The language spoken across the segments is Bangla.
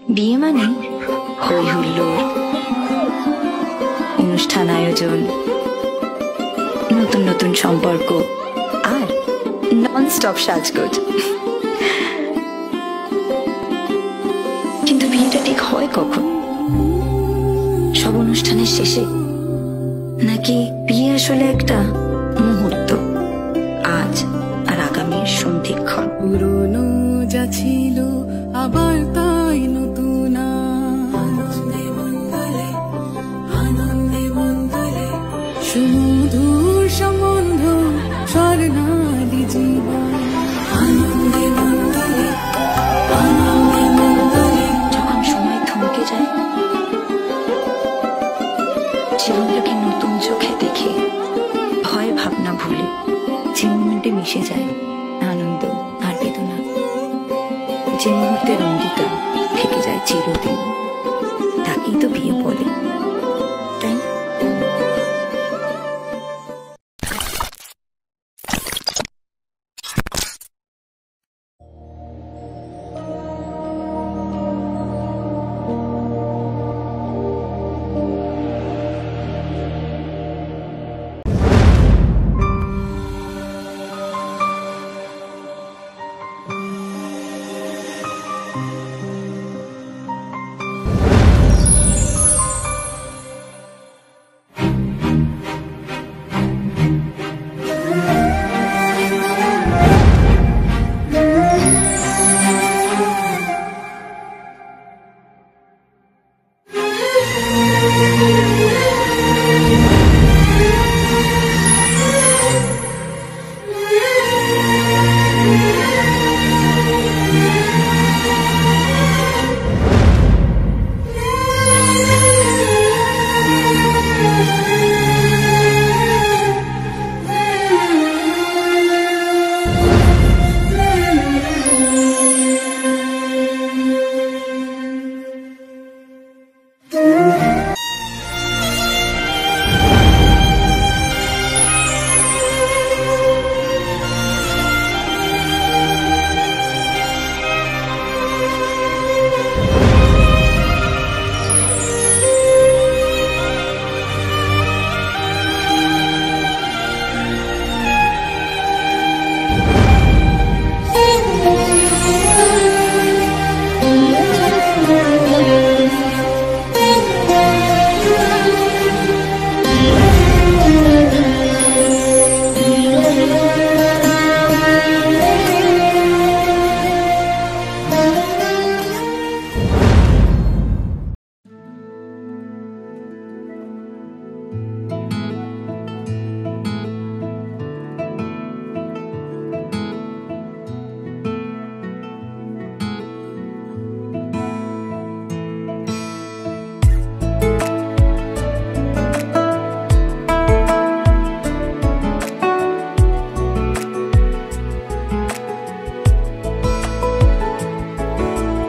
বিয়ে মানে হই হুল্লোড়, অনুষ্ঠান আয়োজন, নতুন নতুন সম্পর্ক আর নন স্টপ সাজগোজ। কিন্তু বিয়েটা ঠিক হয় কখন? সব অনুষ্ঠানের শেষে, নাকি বিয়ে আসলে একটা মুহূর্ত, আজ আর আগামীর সন্ধিক্ষণ? পুরনো যা ছিল আবার তাই নতুন, আনন্দে মঙ্গলে আনন্দে মঙ্গলে সুমধুর সম্বন্ধ স্বর্ণালী জীবন, আনন্দে মঙ্গলে আনন্দে মঙ্গলে। যখন সময় থমকে যায়, জীবনটাকে নতুন চোখে দেখে ভয় ভাবনা ভুলে যে মুহূর্তে মিশে যায় আনন্দ আর বেদনা, যে মুহূর্তের অঙ্গীকার থেকে যায় চিরদিন, তাকেই তো বিয়ে বলে, তাই না?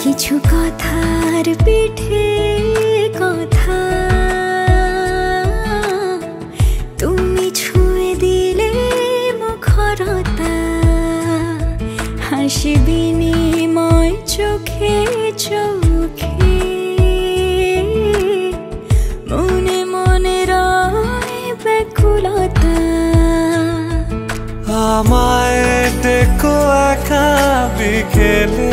কিছু কথার পিঠে কথা তুমি ছুঁয়ে দিলে মুখরতা, হাসি বিনিময় চোখে চোখে, মনে মনে রয় ব্যাকুলতা। আমায় দেখো একা বিকেলে,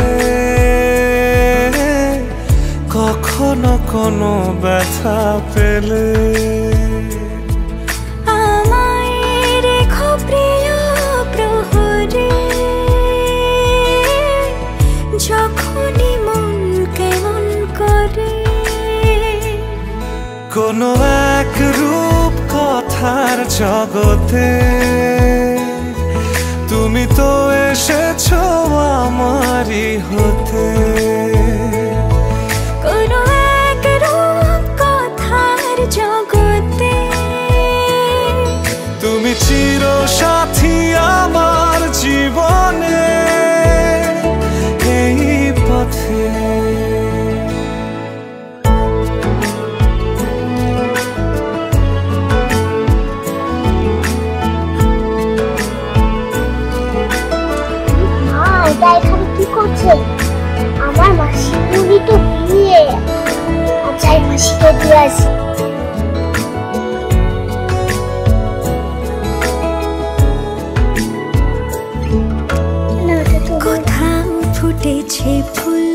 কখনো কোনো ব্যথা পেলে, আমায় রেখো প্রিয় প্রহরে, যখনই মন কেমন করে। কোনো এক রূপ কথার জগতে তুমি তো এসেছো আমারই হতে। কোনো এক রূপ কথার জগতে তুমি চির সাথী আমার জীবনে, এই পথে। এটা এখানে কি করছে? আমার মাসি মুড়ি শিখে দিয়ে আসি। কোথাও ফুটেছে ফুল,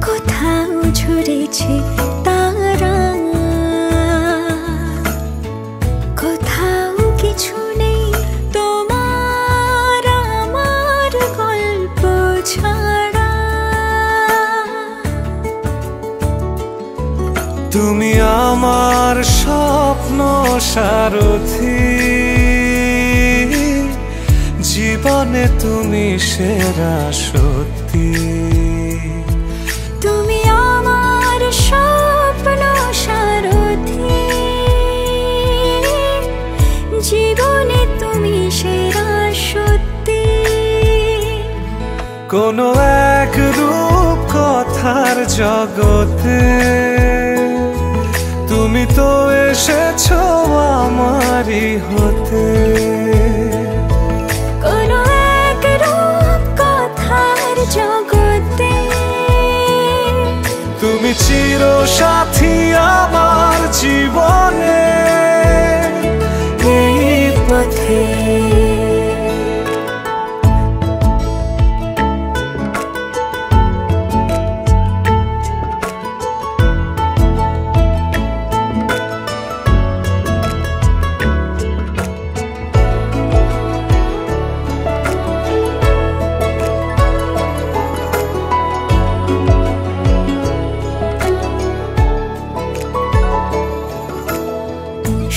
কোথাও ঝরেছে তারা, কোথাও কিছু নেই তোমার আমার গল্প ছাড়া। তুমি আমার স্বপ্ন সারথি, জীবনে তুমি সেরা সত্যি। তুমি আমার স্বপ্ন সারথি, জীবনে তুমি সেরা সত্যি। কোনো এক রূপ কথার জগতে তুমি তো এসেছো আমারই হতে। কোনো এক রূপ কথার জগতে তুমি চির সাথী আমার জীবনে এই পথে।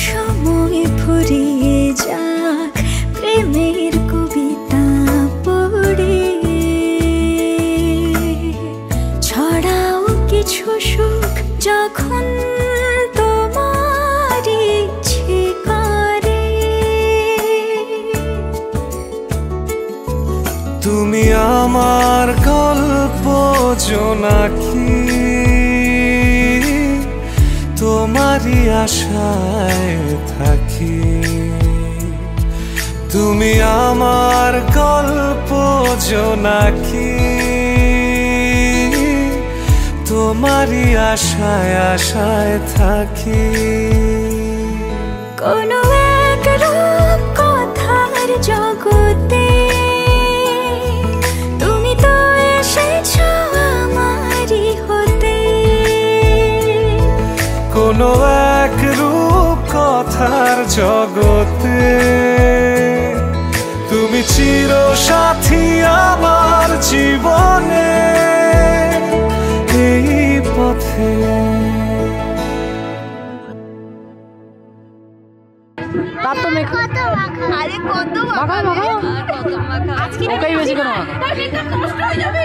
সময় ফুরিয়ে যাক প্রেমের কবিতা পড়ে, ছড়াও কিছু সুখ যখন তোমার ইচ্ছে করে। তুমি আমার গল্প জোনাকি, তোমারই আশায় থাকি। তুমি আমার গল্প জোনাকি, তোমারই আশায় আশায় থাকি। কোনো এক রূপ কথার জগতে তুমি তো এসেছো আমারই হতে। কোনো এক রূপ কথার জগতে তুমি চির সাথী আমার জীবনে এই পথে। আরে কত মাখা আজকে একাই বেশি কেন নষ্ট হয়ে যাবে।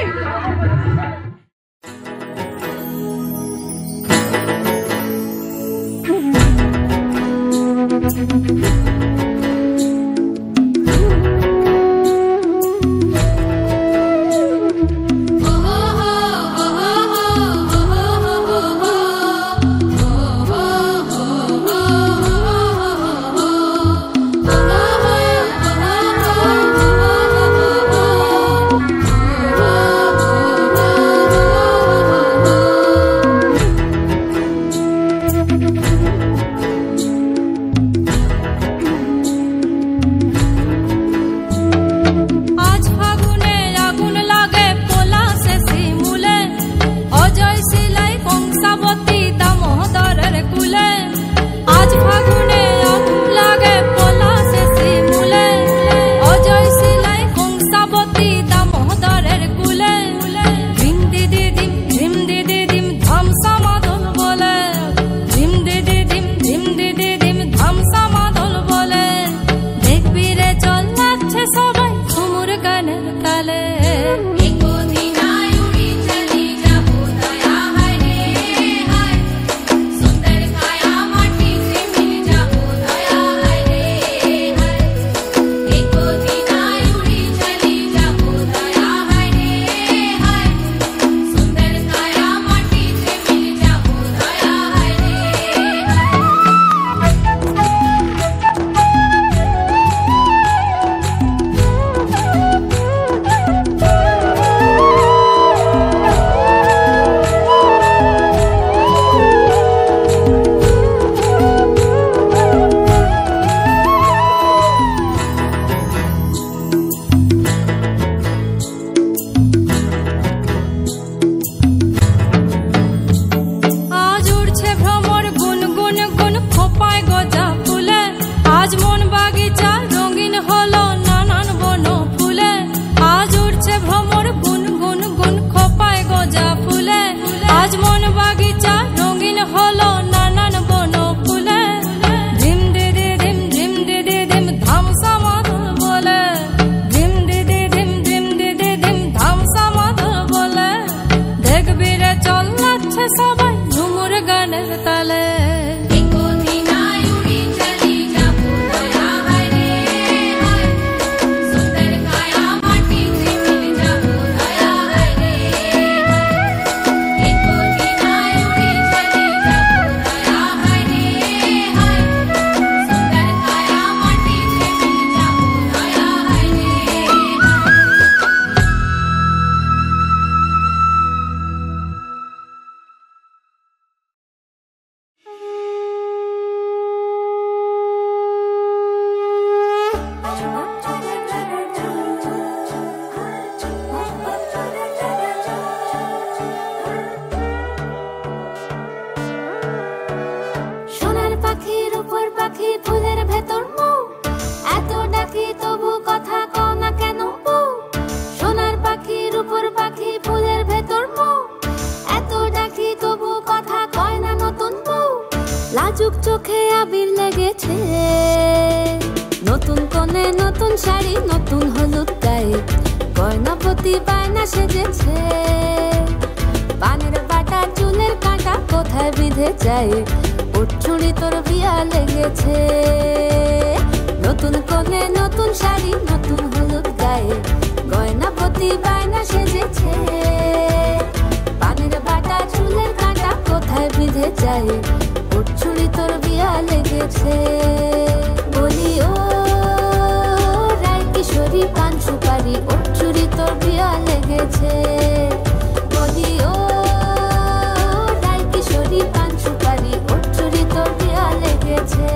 উঠেছে সবাই ঝুমুর গানের তালে লাজুক চোখে আবির লেগেছে নতুন কোণে নতুন শাড়ি নতুন হলুদ গায়ে গয়নাপতি বায়না সেজেছে পানের বাটা চুলের কাঁটা কোথায় বিঁধে যায় ওর চুড়ি তোর বিয়া লেগেছে নতুন কোণে নতুন শাড়ি নতুন হলুদ গায়ে গয়নাপতি বায়না সেজেছে পানের বাটা চুলের কাঁটা কোথায় বিঁধে যায় ওর চুড়ি তোর বিয়া লেগেছে বলি ও রায় কিশোরী পান সুপারি ওর চুড়ি তোর বিয়া লেগেছে বলি ও রায় কিশোরী পান সুপারি ওর চুড়ি তোর বিয়া লেগেছে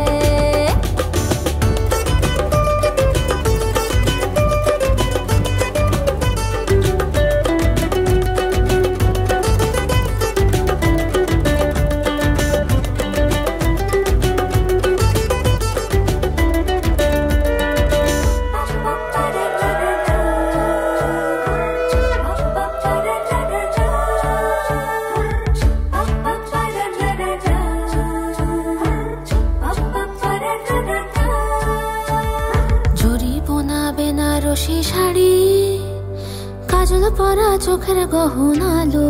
পরা চোখের গহনালো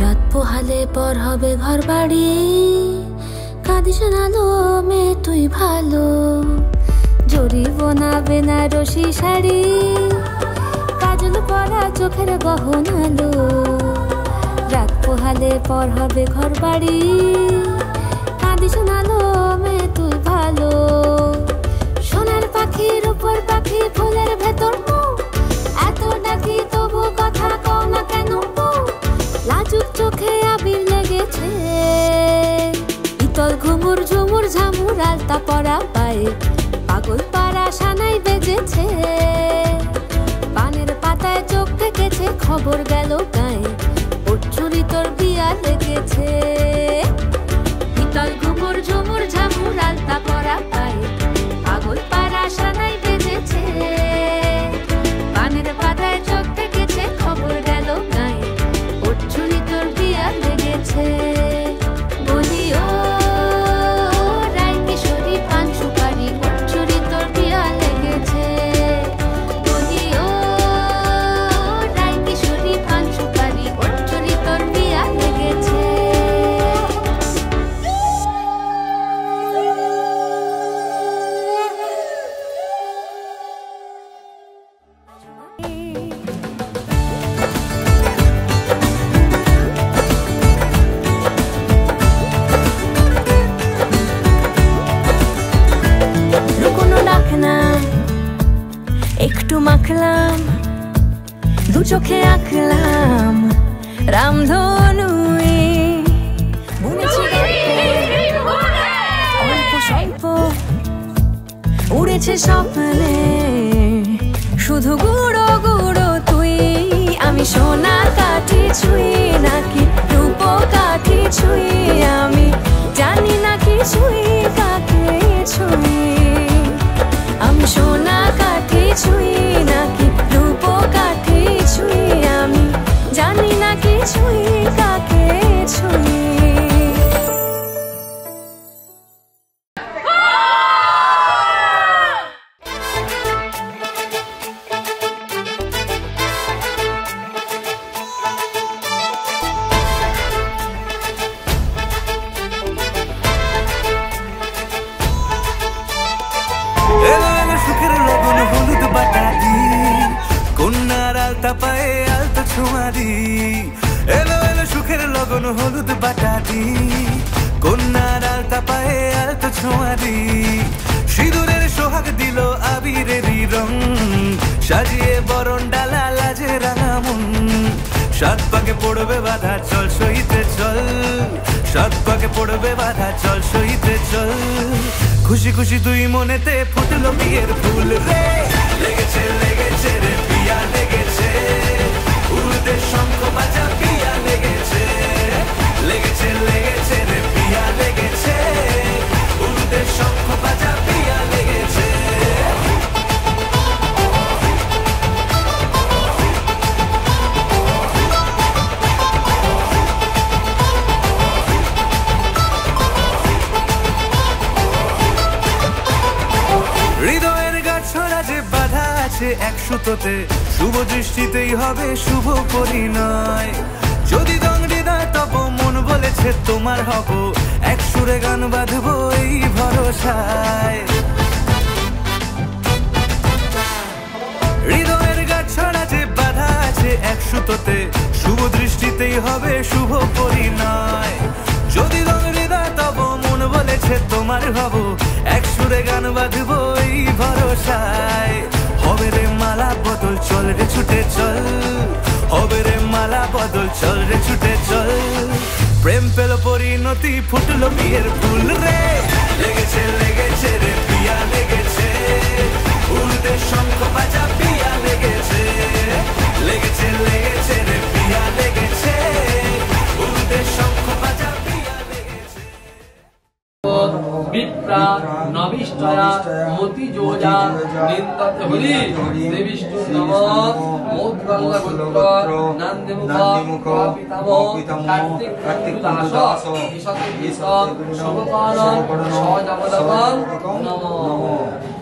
রাত পোহালে পর হবে ঘর বাড়ি কাঁদিস নালো মেয়ে তুই ভালো জরি বোনা বেনারসি শাড়ি কাজল পরা চোখের গহনালো রাত পোহালে পর হবে ঘর বাড়ি কাঁদিস নালো মেয়ে তুই ভালো সোনার পাখির উপর পাখি ফুলের ভেতর এত ডাকি তবু কথা কও না কেন লাজুক চোখে আবির লেগেছে ইতল ঘুমুর ঝুমুর ঝামুর আলতা পরা পায়ে পাগল পাড়া সানাই বেজেছে পানের পাতায় চোখ থেকেছে খবর গেল গায়ে ওর চুরি তোর বিয়া লেগেছে ইতল ঘুমুর ঝুমুর ঝামুর আলতা পরা পায়ে পাগল পাড়া সানাই বেজেছে পানের পাতায় চোখ থেকেছে খবর গেল গায়ে ওর চুরি তোর বিয়া লেগেছে বলি ও রায় কিশোরী পান সুপারি ওর চুরি তোর বিয়া লেগেছে বলি ও রায় কিশোরী পান সুপারি ওর চুরি তোর বিয়া লেগেছে একটু মাখলাম দু চোখে আঁকলাম রামধনু অল্প স্বল্প উড়েছে স্বপ্নে শুধু গুঁড়ো গুঁড়ো তুই আমি সোনা কাঠি ছুঁই নাকি রূপ কাঠি ছুঁই আমি জানি না কি ছুঁই কাকে ছুঁই আমি সোনা কাঠি ছুঁই নাকি রূপ কাঠি ছুঁই আমি জানি না কি ছুঁই কাকে ছুঁই দি এলো এলো সুখের লগন হলুদ বাটা দি কন্যার আলতা পায়ে আলতো ছোঁয়া দি সিঁদুরের সোহাগ দিল আবিরেরই রং সাজিয়ে বরণ ডালা লাজে রাঙা মন সাত পাকে পড়বে বাধা চল সইতে চল সাত পাকে পড়বে বাধা চল সইতে চল খুশি খুশি দুই মনেতে ফুটলো বিয়ের ফুল রে লেগেছে লেগেছে রে পিয়া লেগেছে উড়তে শঙ্খ বাজা পিয়া লেগেছে লেগেছে লেগেছে রে পিয়া লেগেছে উড়তে শঙ্খ বাজা পিয়া লেগেছে হৃদয়ের গাছড়া যে বাধা আছে এক সুতোতে শুভ দৃষ্টিতেই হবে শুভ পরিণয় যদি দংডিদায় তব মন বলেছে তোমার হব এক সুরে গান বাঁধবো এই ভরসায় হৃদয়ের গাছড়া যে বাধা আছে এক সুতোতে শুভ দৃষ্টিতেই হবে শুভ পরিণয় যদি দংডিদায় তব মন বলেছে তোমার হব এক সুরে গান বাঁধবো এই ভরসায় হবে রে মালা বদল চল রে ছুটে চল হবে রে মালা বদল চল রে ছুটে চল প্রেম পেল পরিণতি ফুটলো বিয়ের ফুল রে লেগেছে লেগেছে রে পিয়া লেগেছে উড়তে শঙ্খ বাজা পিয়া লেগেছে লেগেছে লেগেছে রে পিয়া লেগেছে উড়তে শঙ্খ বাজা পিয়া লেগেছে বিপ্রা নবিষ্টয়া মতি যোজা নিন্তত হরি দেবিষ্টু নমঃ মোদগঙ্গা গোত্র নন্দিমুখ পিতামহ কার্তিক দাস ঈশতে ঈশত শুভপান সজগদগং নমঃ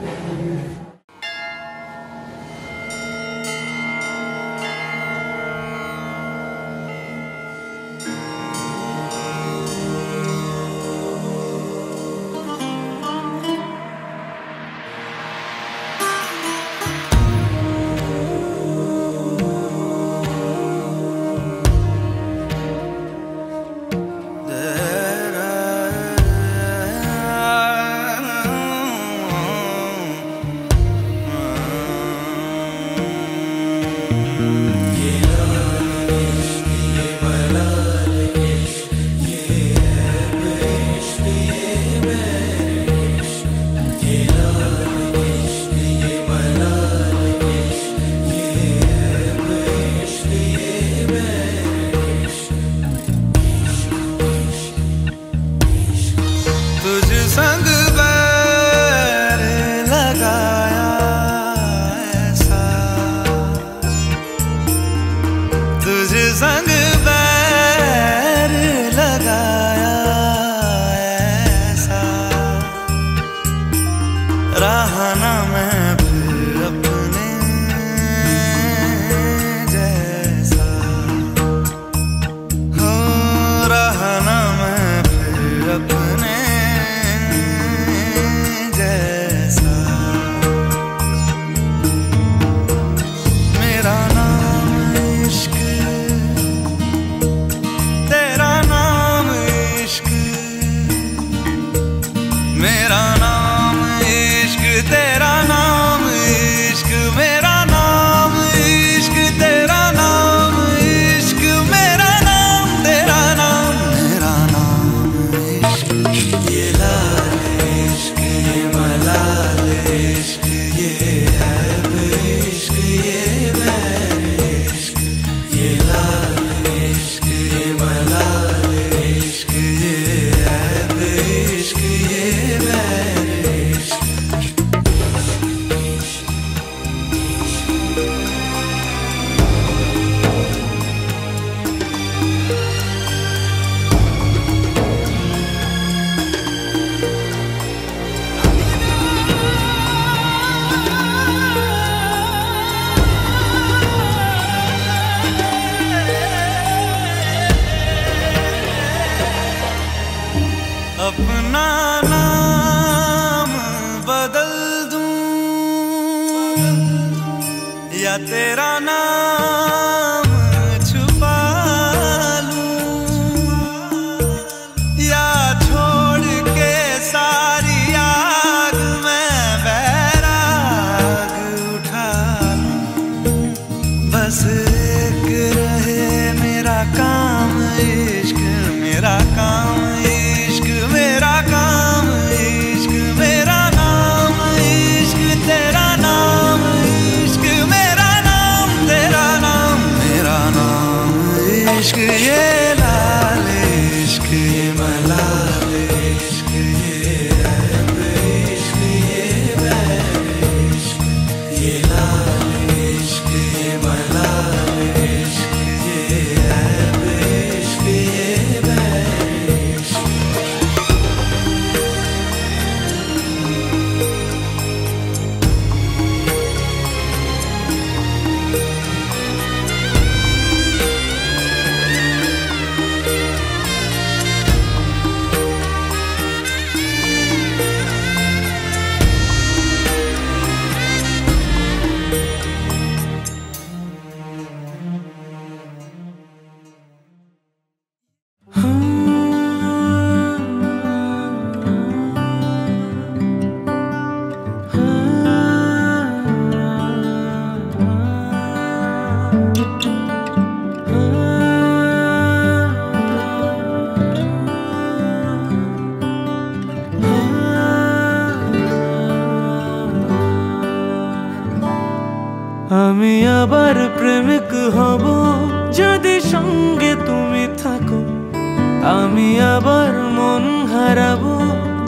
আমি আবার মন হারাবো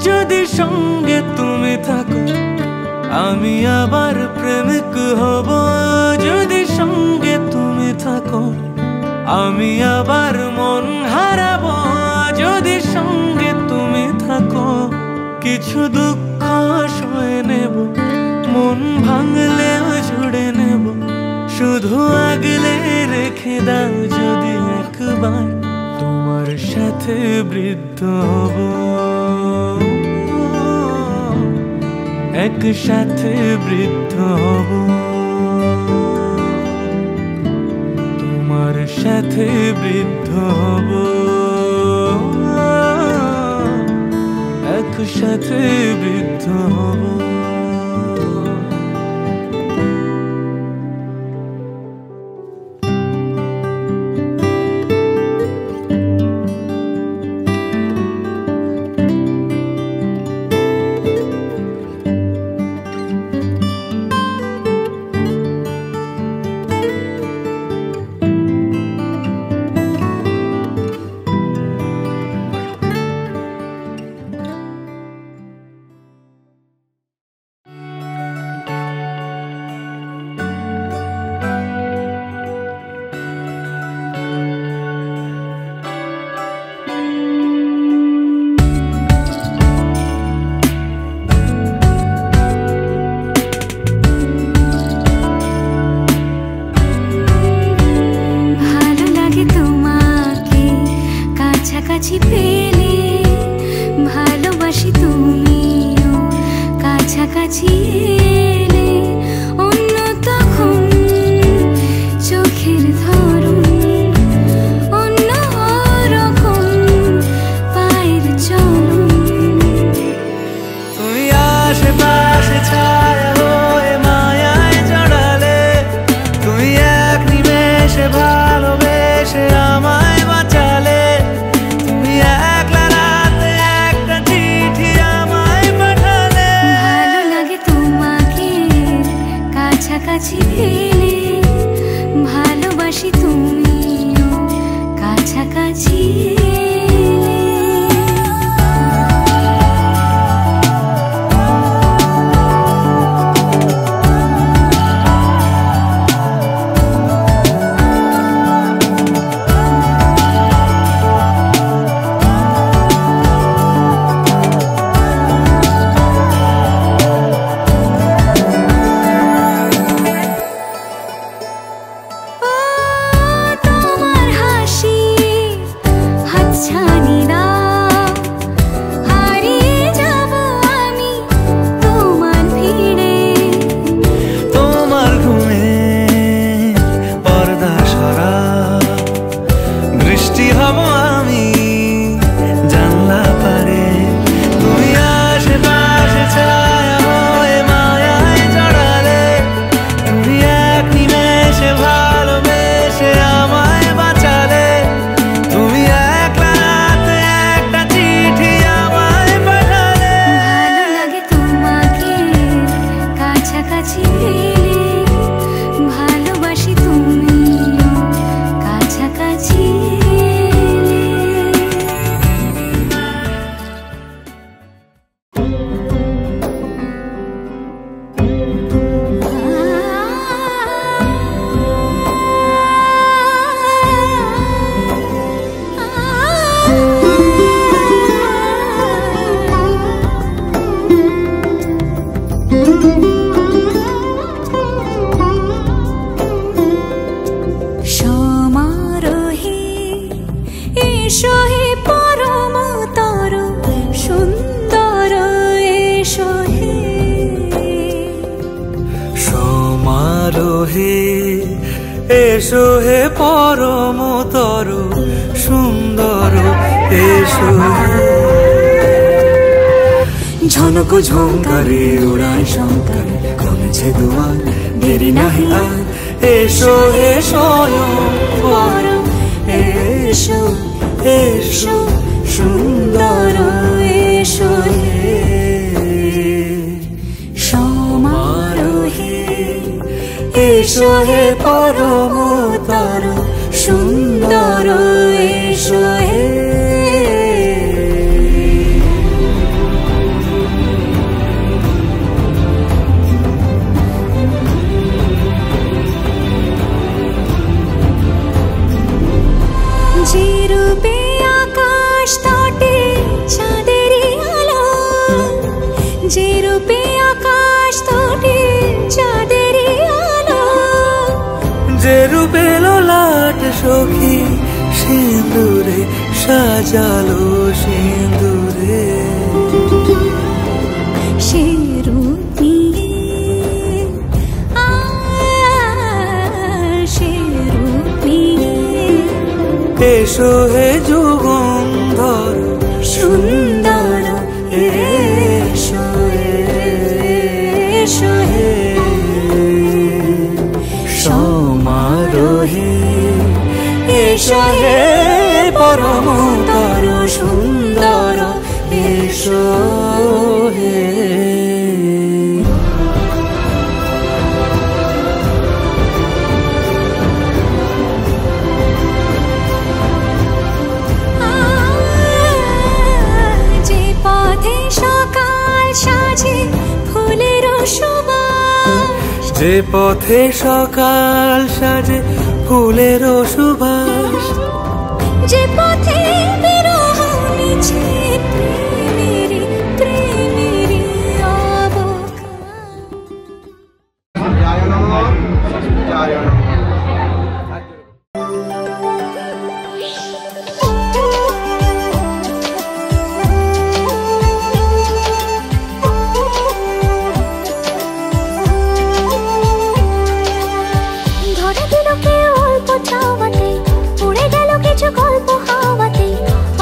যদি সঙ্গে তুমি থাকো। আমি আবার প্রেমিক হব যদি সঙ্গে তুমি থাকো। আমি আবার মন হারাবো যদি সঙ্গে তুমি থাকো। কিছু দুঃখ সয়ে নেব, মন ভাঙলেও জুড়ে নেব। শুধু আগলে রেখে দাও যদি একবার, তোমার সাথে বৃদ্ধ হব, একসাথে বৃদ্ধ হব। তোমার সাথে বৃদ্ধ হব, একসাথে বৃদ্ধ হব। কাছাকাছি পেলে ভালোবাসি, তুমিও কাছাকাছি এলে অন্য তখন চোখের ধরন অন্য রকম পায়ের চলন। তুমি আশেপাশে ছায়া হয়ে মায়ায় জড়ালে, তুমি এক নিমেষে ভালোবেসে আমায় বাঁচালে। কাছাকাছি পেলে ভালোবাসি, তুমিও কাছাকাছি এসো হে পরমতর সুন্দর, এসো ঝনক ঝঙ্কারে উড়ায় শঙ্কর, কমেছে দুয়ার দেরি নাহি আর। এসো হে স্বয়ং পরম, এসো এসো সুন্দর, এসো হে সমারোহে। এসো হে পরমতর সুন্দর, এসো হে সখী সিঁদুরে সাজালো সিঁদুরে সে রূপ নিয়ে সে রূপ নিয়ে এসো হে যুগন্ধর সুন্দর এসো এসো হে সমারোহে এসো হে পরমতর সুন্দর এসো হে যে পথে সকাল সাজে ফুলের সুবাস যে পথে সকাল সাজে ফুলের সুবাস যে পথে বিরহ মিছে প্রেমেরই প্রেমেরই ধরে দিল কে অল্প চাওয়াতে উড়ে গেল কিছু গল্প হাওয়াতে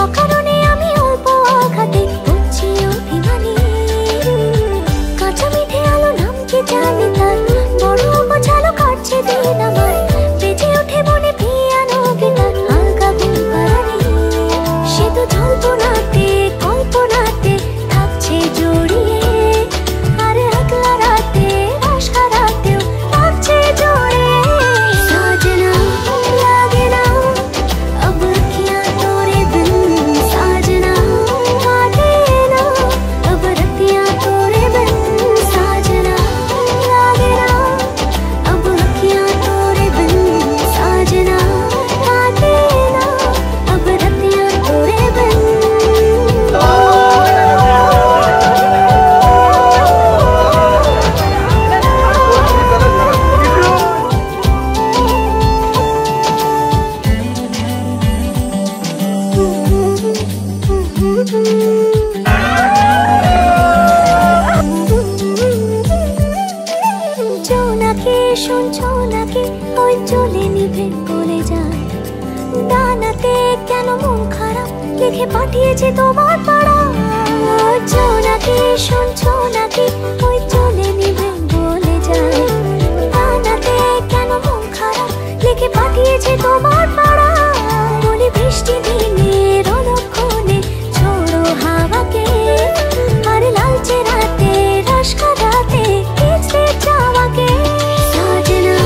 অকারণে আমি অল্প আঘাতে হচ্ছি অভিমানী কাঁচা মিঠে আলো নাম কি জানি তার বড় গোছালো কাটছে দিন আমার বেজে ওঠে মনে পিয়ানো গিটার হালকা বুলবারানি সে তো জল্পনাতে কল্পনাতে থাকছে জড়িয়ে আর একলা রাতে আশকা রাতেও থাকছে জড়িয়ে साजना लागे ना अब अखियाँ तोरे बिन साजना काटे ना अब रतियाँ तोरे बिन साजना लागे ना अब अखियाँ तोरे बिन साजना काटे ना अब रतियाँ तोरे बिन জোনাকি শুনছো নাকি ওই চলে নিভে গলে যায় ডানাতে কেন মন খারাপ লিখে পাঠিয়েছে তোমার পাড়া জোনাকি শুনছো নাকি ওই চলে নিভে গলে যায় ডানাতে কেন মন খারাপ লিখে পাঠিয়েছে তোমার পাড়া বলি বৃষ্টি দিনের অলক্ষণে ছোড়ো হাওয়াকে আর লালচে রাতে রসকা রাতে কিচড়ে চাওয়াকে साजना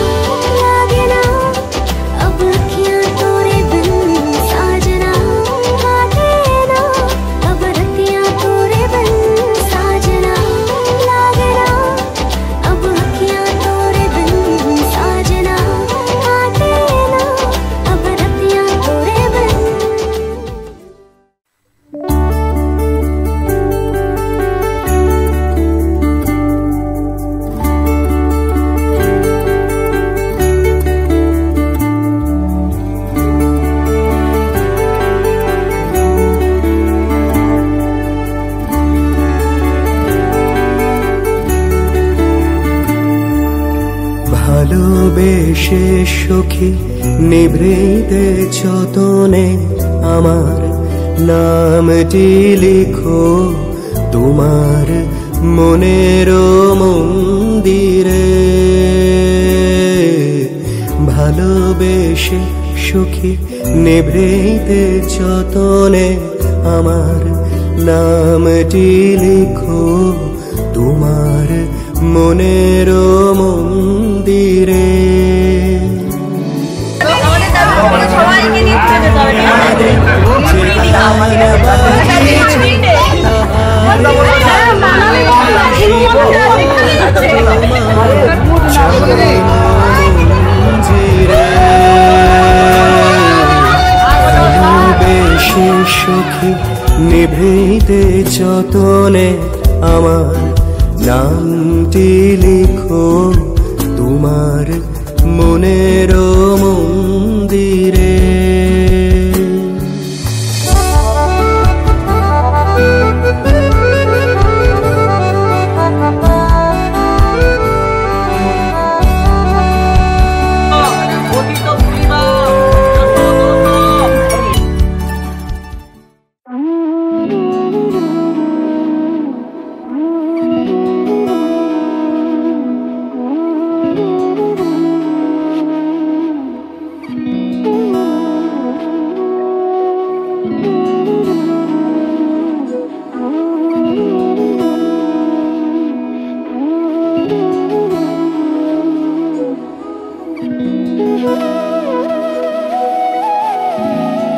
लागे ना अब अखियाँ तोरे बिन साजना काटे ना अब रतियाँ तोरे बिन साजना लागे ना अब अखियाँ तोरे बिन साजना काटे ना अब रतियाँ तोरे बिन ভালোবেসে সখী নিভৃতে যতনে আমার নামটি লিখো তোমার মনের মন্দিরে ভালোবেসে সখী নিভৃতে যতনে আমার নামটি লিখো তোমার মনের মন্দিরে সবাইকে নিয়ে যেতে বেশি সুখী নিভৃতে যতনে আমার নামটি লিখো তোমার মনের মন্দিরে।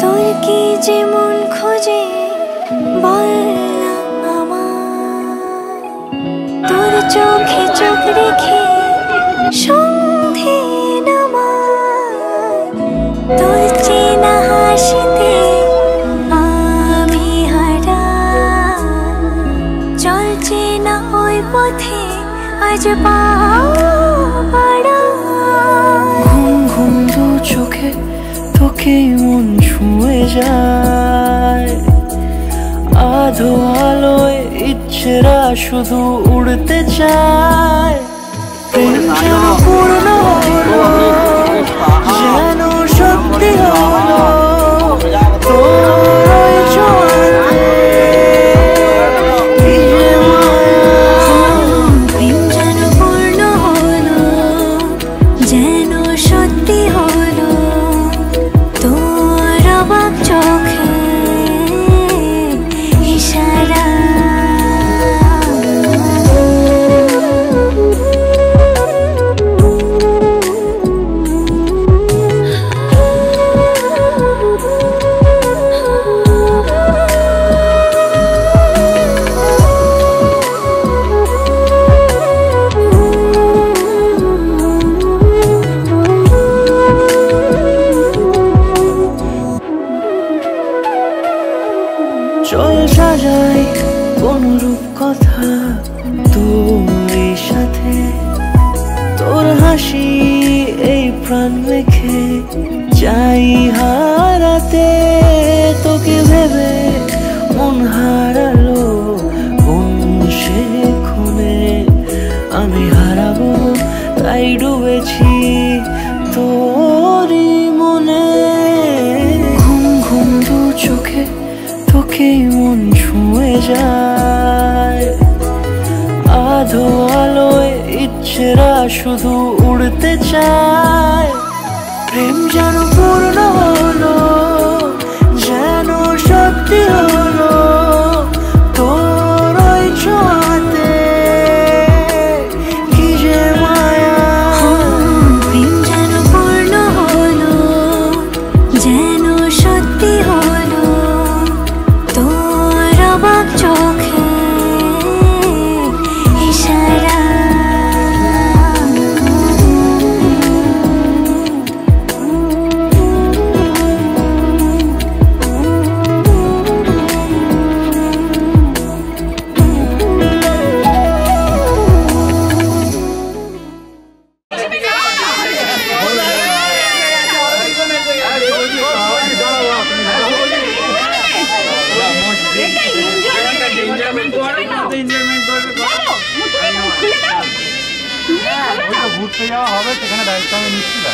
তোর কি যেমন খোঁজে বল না আমার, তোর চোখে চোখ রেখে সন্ধে নামার, তোর চেনা হাসিতে আমি হারা, চলছে না ওই পথে আজ পাড়া। ঘুম ঘুম দু চোখে তোকে মন ছুঁয়ে যায়, আধো আলোয় ইচ্ছেরা শুধু উড়তে চায়। প্রেম যেন পূর্ণ হলো, যেন সত্যি হলো তোর ওই ছোঁয়াতে, কি যে মায়া। প্রেম যেন পূর্ণ হলো, যেন সত্যি হলো তোর অবাক চোখে ইশারা। চল সাজাই কোন রূপ কথা তোর সাথে, তোর হাসি এই প্রাণ মেখে চাই হারাতে। তোকে ভেবে মন হারালো কোন সে ক্ষণে, আমি হারাবো তাই ডুবেছি তোরই মনে। ঘুম ঘুম দু চোখে তোকে মন ছুঁয়ে যায়, আধো আলোয় ইচ্ছেরা শুধু উড়তে চায়। প্রেম যেন পূর্ণ হলো, যেন সত্যি হলো তোর ওই ছোঁয়াতে, কি যে মায়া। প্রেম যেন পূর্ণ হলো, যেন সত্যি হলো তোর অবাক চোখে ইশারা। ঘুরতে যাওয়া হবে, সেখানে দায়িত্ব আমি নিচ্ছি না।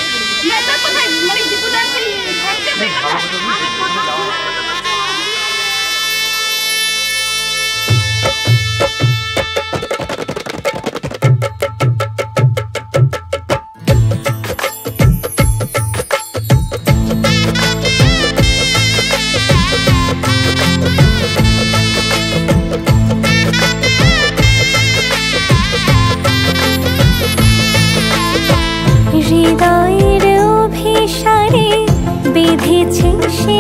হৃদয়ের অভিসারে বেঁধেছে সে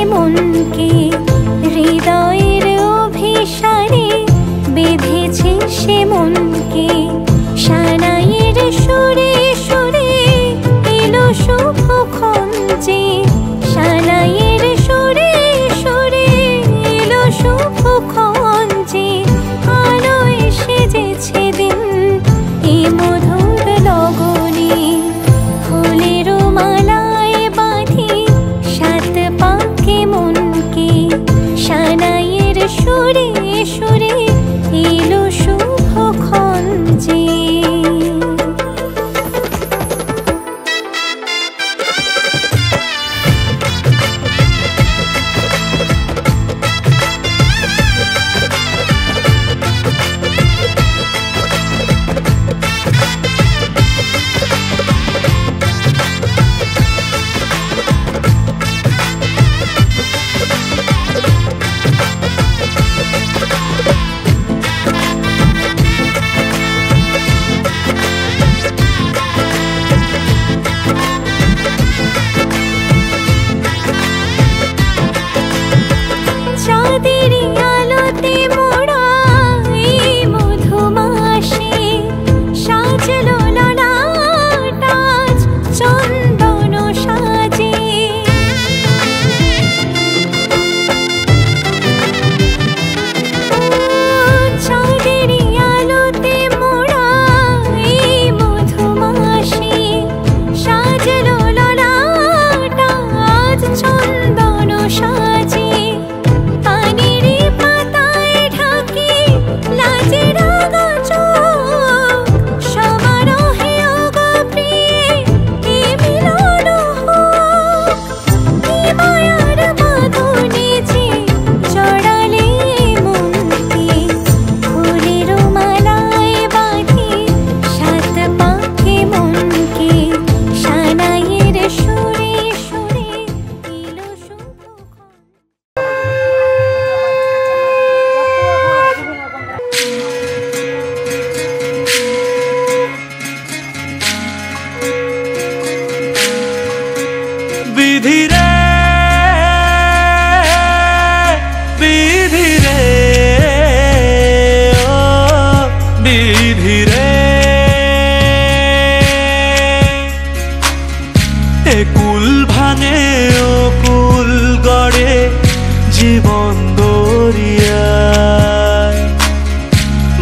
দরিয়ায়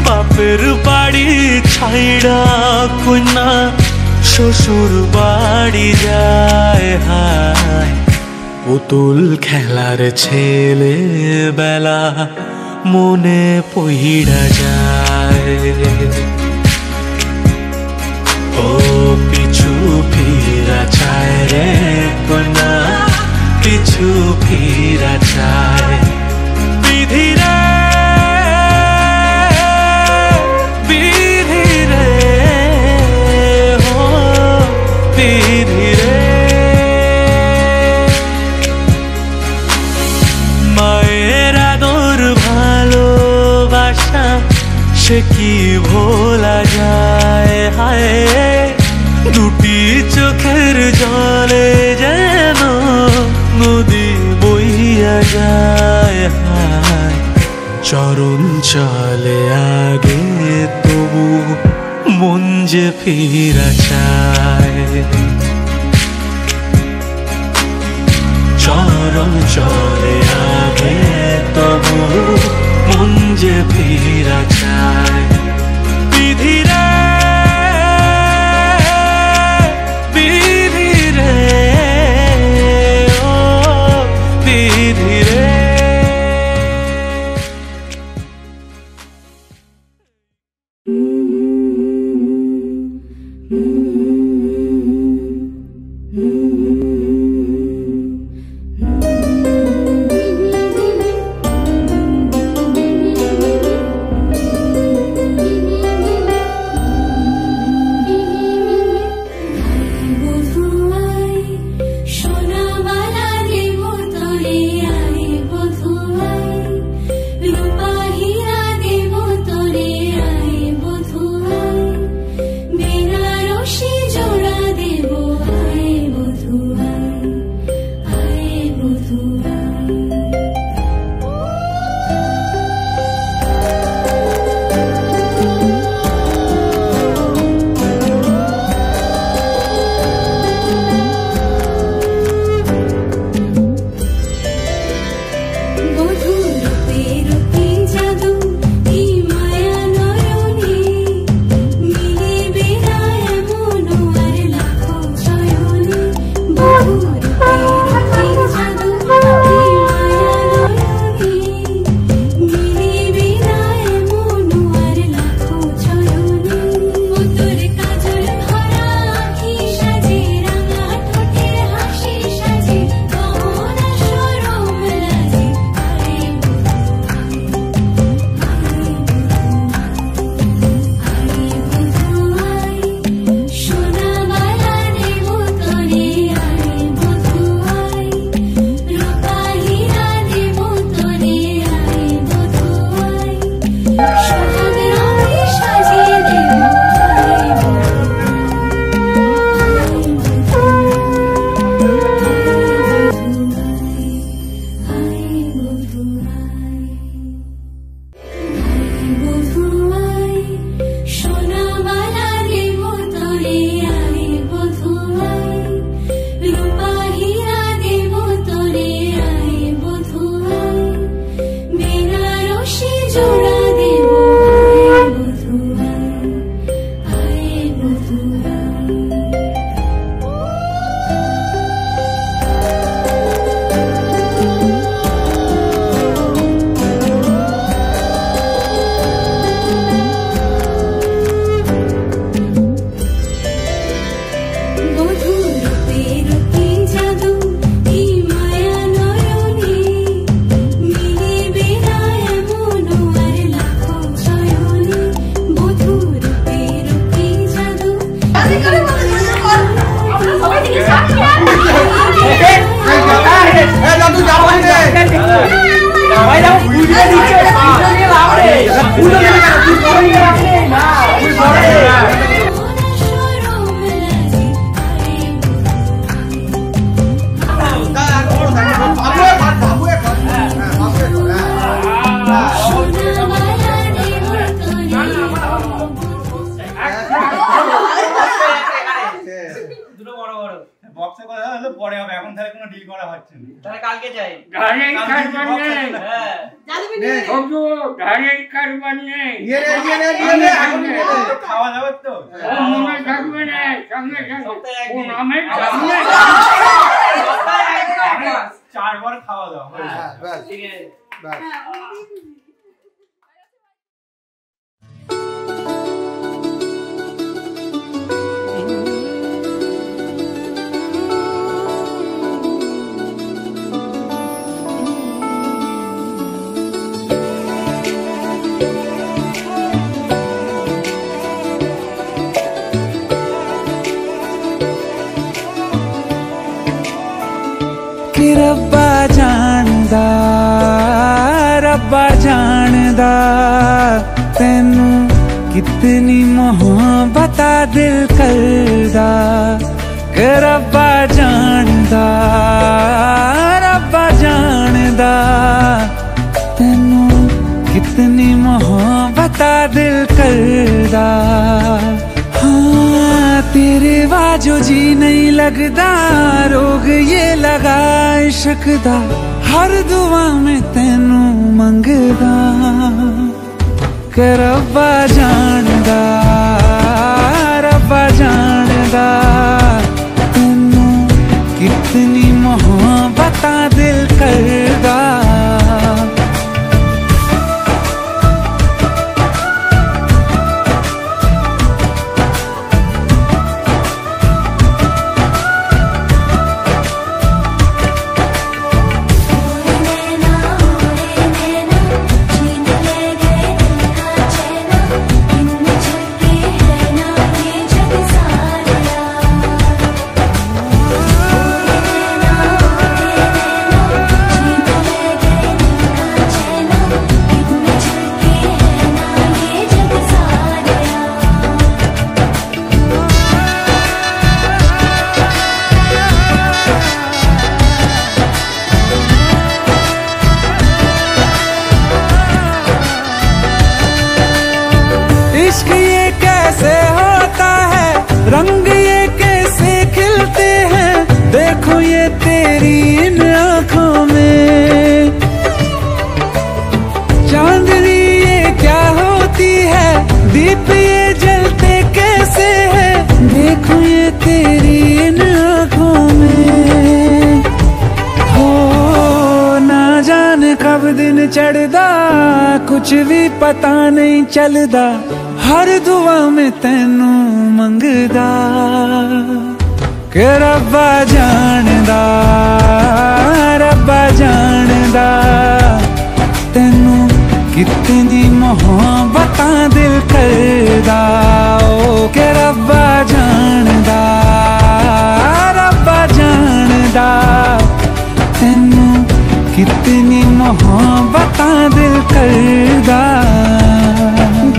বাপের বাড়ি ছাইড়া কন্যা শ্বশুর বাড়ি যায় হায় পুতুল খেলার ছেলে বেলা মনে পইড়া যায় ও পিছু ফিরা চায় রে কন্যা পিছু ফিরা চায় বিধি রে বিধি রে ও বিধি রে মায়ের আদর ভালোবাসা সে কি ভোলা যায় হায় দুটি চোখের জলে যেন নদী বইয়া যায় হায় চরণ চলে আগে তবু মন যে ফিরা চায় চরণ চলে আগে তবু মন যে ফিরা চায় বিধি রে বিধি রে ও বিধি রে বক্সে কথা হলো পরে হবে, এখন তাহলে কোনো ডিল করা হচ্ছে না। তাহলে কালকে যাই। কালকে খাওয়া যাবে তো চারবার খাওয়া দাওয়া रब्बा जानदा तैनू कितनी मोहब्बत दिल करदा कि रब्बा जानदा तैनू कितनी मोहब्बत दिल करदा। हाँ तेरे बाजो जी नहीं लगदा रोग ये लगा इश्क दा हर दुआ में तैनू मंगदा कि रब्बा जानदा तैनू कितनी मोहब्बत दिल करदा। रंग ये कैसे खिलते हैं देखो ये तेरी इन आँखों में चांदनी ये क्या होती है दीप ये जलते कैसे हैं देखो ये तेरी इन आँखों में। हो ना जाने कब दिन चढ़दा कुछ भी पता नहीं चलदा हर दुआ में तैनू मंगदा कि रब्बा जानदा तैनू कितनी मोहब्बत दिल करदा ओ कि रब्बा जानदा तैनू कितनी मोहब्बत दिल करदा।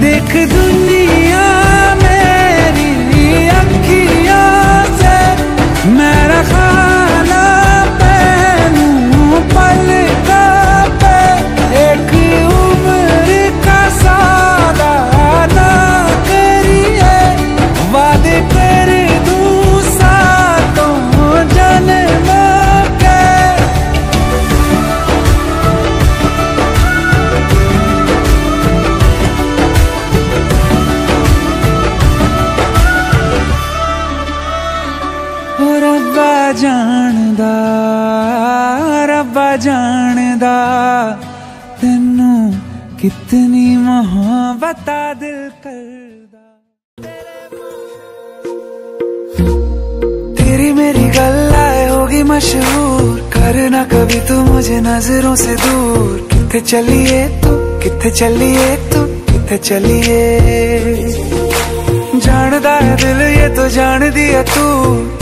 देख दुनिया मेरी अखियों से मेरा खाना पहनूं पलकों पे एक उम्र का सौदा ना करिए वादे कर दूं सातों जन्मों के। रब्बा जानदा तैनू कितनी मोहब्बत दिल करदा। तेरी मेरी गल्लाए होगी मशहूर करना कभी तू मुझे नजरों से दूर किथे चलिए जानदा है दिल ये तो जान दिया तू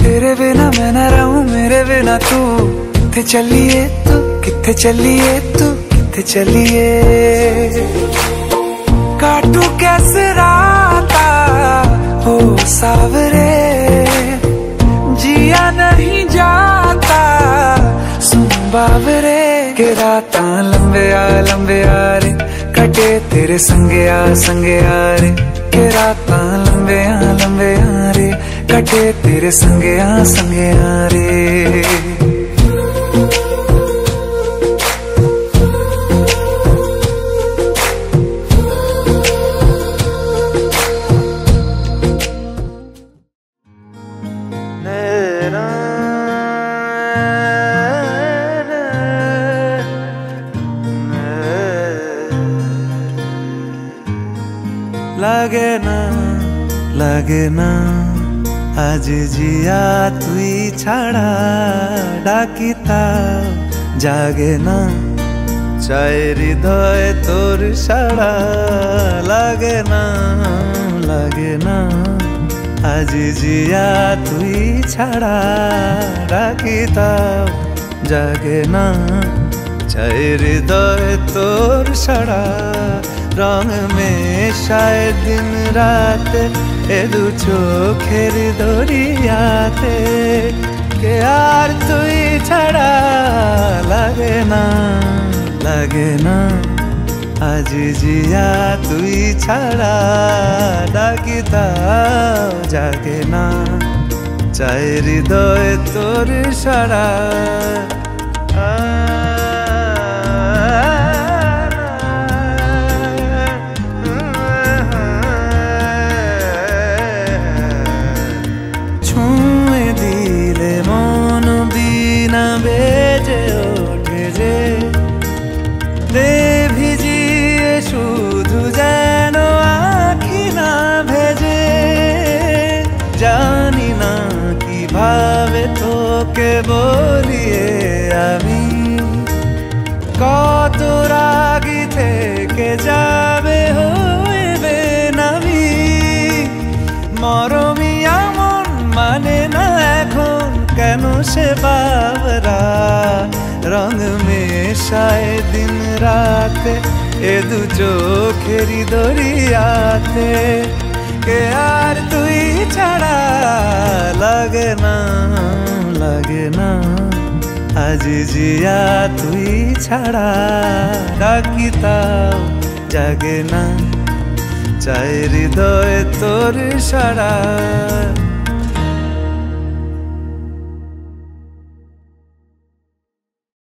तेरे बिना मैं न रहूं मेरे बिना तू किथे चलिए काटू कैसे राता हो सावरे जिया नहीं जाता सुन बावरे के राता लंबे आ रे कटे तेरे संगे आ रे के राता लंबे आ रे कटे तेरे संगे आ रे। লাগে না লাগে না আজ জিয়া তুই ছাড়া ডাকি তাও জাগে না চায় হৃদয় তোর সাড়া লাগে না লাগে না আজ জিয়া তুই ছাড়া ডাকি তাও জাগে না চায় হৃদয় তোর সাড়া রং মেশায় দিন রাত এ দু চোখের দরিয়াতে কে আর তুই ছাড়া লাগে না লাগে না আজ জিয়া তুই ছাড়া ডাকি তাও জাগে না চায় হৃদয় তোর সাড়া ছুঁয়ে দিলে মন বিনা বেজে ওঠে যে দে ভিজিয়ে শুধু যেন আখি না ভেজে জানি না কিভাবে তোকে বলিয়ে আমি কত রাগি থেকে যাবে হইবে নামি মরমিয়া মন মানে না এখন কেন সে বাবরা রং মেশায় দিন রাতে এ দু চোখেরি দরিয়াতে কে আর তুই ছাড়া লাগে না লাগে না আজ জিয়া তুই ছাড়া ডাকি তাও জাগে না চায় হৃদয় তোর সাড়া